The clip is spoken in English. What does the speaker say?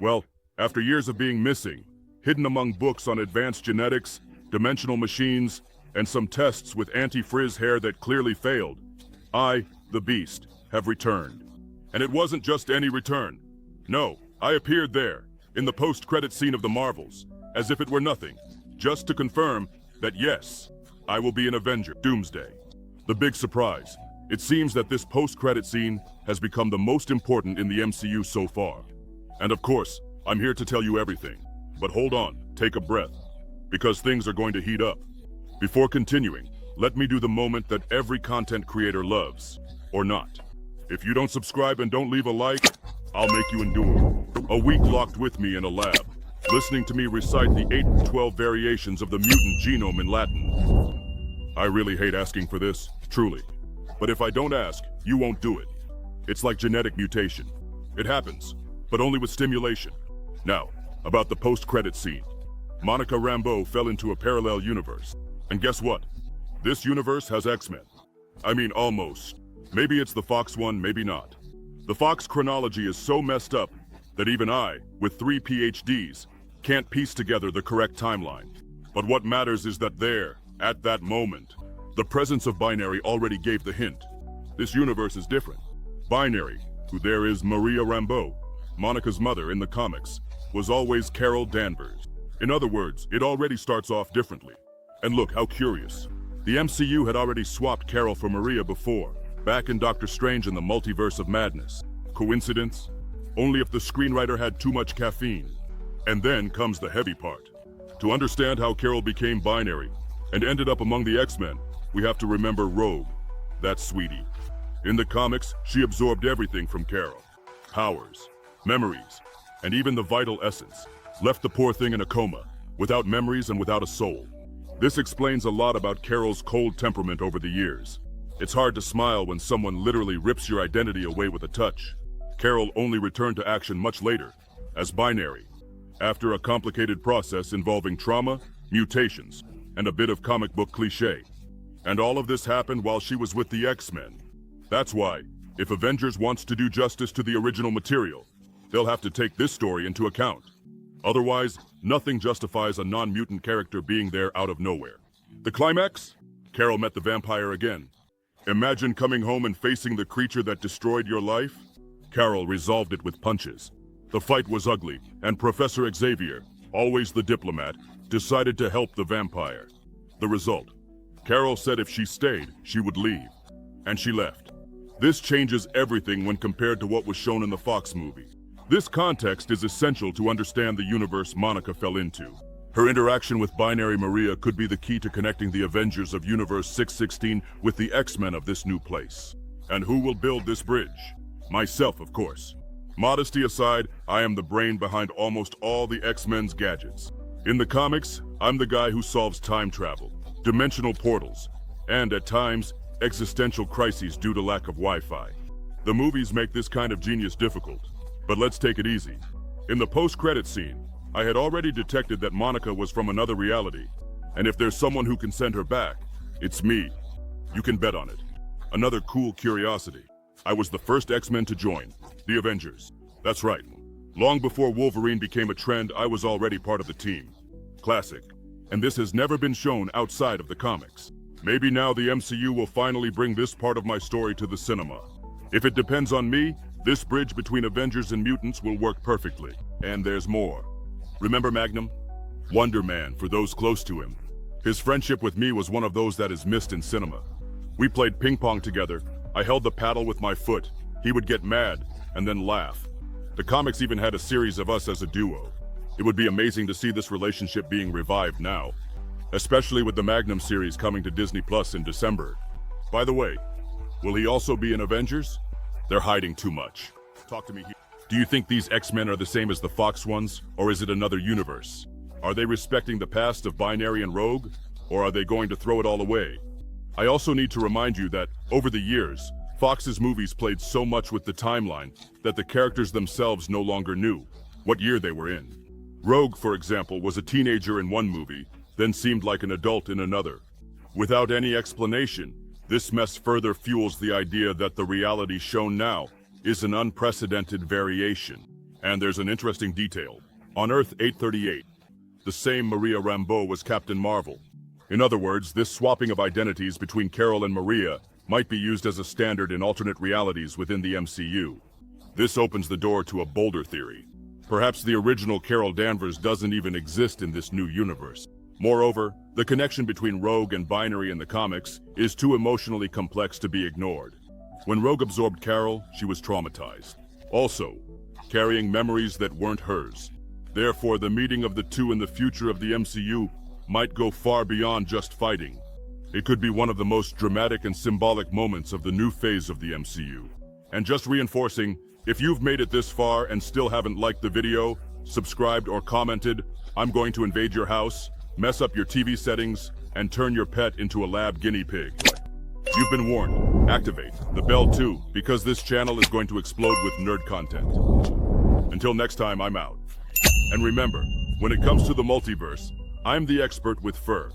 Well, after years of being missing, hidden among books on advanced genetics, dimensional machines, and some tests with anti-frizz hair that clearly failed, I, the Beast, have returned. And it wasn't just any return. No, I appeared there, in the post-credit scene of the Marvels, as if it were nothing, just to confirm that yes, I will be an Avenger, Doomsday. The big surprise, it seems that this post-credit scene has become the most important in the MCU so far. And of course, I'm here to tell you everything. But hold on, take a breath, because things are going to heat up. Before continuing, let me do the moment that every content creator loves, or not. If you don't subscribe and don't leave a like, I'll make you endure a week locked with me in a lab, listening to me recite the 8 to 12 variations of the mutant genome in Latin. I really hate asking for this, truly. But if I don't ask, you won't do it. It's like genetic mutation. It happens, but only with stimulation. Now, about the post-credit scene. Monica Rambeau fell into a parallel universe. And guess what? This universe has X-Men. I mean, almost. Maybe it's the Fox one, maybe not. The Fox chronology is so messed up that even I, with 3 PhDs, can't piece together the correct timeline. But what matters is that there, at that moment, the presence of Binary already gave the hint. This universe is different. Binary, who there is Maria Rambeau, Monica's mother in the comics, was always Carol Danvers. In other words, it already starts off differently. And look, how curious. The MCU had already swapped Carol for Maria before, back in Doctor Strange and the Multiverse of Madness. Coincidence? Only if the screenwriter had too much caffeine. And then comes the heavy part. To understand how Carol became Binary and ended up among the X-Men, we have to remember Rogue, that sweetie. In the comics, she absorbed everything from Carol. Powers, memories, and even the vital essence. Left the poor thing in a coma, without memories and without a soul. This explains a lot about Carol's cold temperament over the years. It's hard to smile when someone literally rips your identity away with a touch. Carol only returned to action much later, as Binary, after a complicated process involving trauma, mutations, and a bit of comic book cliché. And all of this happened while she was with the X-Men. That's why, if Avengers wants to do justice to the original material, they'll have to take this story into account. Otherwise, nothing justifies a non-mutant character being there out of nowhere. The climax? Carol met the vampire again. Imagine coming home and facing the creature that destroyed your life. Carol resolved it with punches. The fight was ugly, and Professor Xavier, always the diplomat, decided to help the vampire. The result? Carol said if she stayed, she would leave. And she left. This changes everything when compared to what was shown in the Fox movie. This context is essential to understand the universe Monica fell into. Her interaction with Binary Maria could be the key to connecting the Avengers of Universe 616 with the X-Men of this new place. And who will build this bridge? Myself, of course. Modesty aside, I am the brain behind almost all the X-Men's gadgets. In the comics, I'm the guy who solves time travel, dimensional portals, and at times, existential crises due to lack of Wi-Fi. The movies make this kind of genius difficult, but let's take it easy. In the post-credit scene, I had already detected that Monica was from another reality, and if there's someone who can send her back, it's me. You can bet on it. Another cool curiosity. I was the first X-Men to join, the Avengers. That's right. Long before Wolverine became a trend, I was already part of the team. Classic. And this has never been shown outside of the comics. Maybe now the MCU will finally bring this part of my story to the cinema. If it depends on me, this bridge between Avengers and mutants will work perfectly. And there's more. Remember Magnum? Wonder Man for those close to him. His friendship with me was one of those that is missed in cinema. We played ping pong together. I held the paddle with my foot. He would get mad and then laugh. The comics even had a series of us as a duo. It would be amazing to see this relationship being revived now, especially with the Magnum series coming to Disney Plus in December. By the way, will he also be in Avengers? They're hiding too much. Talk to me here. Do you think these X-Men are the same as the Fox ones, or is it another universe? Are they respecting the past of Binary and Rogue, or are they going to throw it all away? I also need to remind you that, over the years, Fox's movies played so much with the timeline that the characters themselves no longer knew what year they were in. Rogue, for example, was a teenager in one movie, then seemed like an adult in another. Without any explanation, this mess further fuels the idea that the reality shown now is an unprecedented variation. And there's an interesting detail. On Earth 838, the same Maria Rambeau was Captain Marvel. In other words, this swapping of identities between Carol and Maria might be used as a standard in alternate realities within the MCU. This opens the door to a bolder theory. Perhaps the original Carol Danvers doesn't even exist in this new universe. Moreover, the connection between Rogue and Binary in the comics is too emotionally complex to be ignored. When Rogue absorbed Carol, she was traumatized, also carrying memories that weren't hers. Therefore, the meeting of the two in the future of the MCU might go far beyond just fighting. It could be one of the most dramatic and symbolic moments of the new phase of the MCU. And just reinforcing, if you've made it this far and still haven't liked the video, subscribed or commented, I'm going to invade your house, mess up your TV settings, and turn your pet into a lab guinea pig. You've been warned. Activate the bell too, because this channel is going to explode with nerd content. Until next time, I'm out. And remember, when it comes to the multiverse, I'm the expert with fur.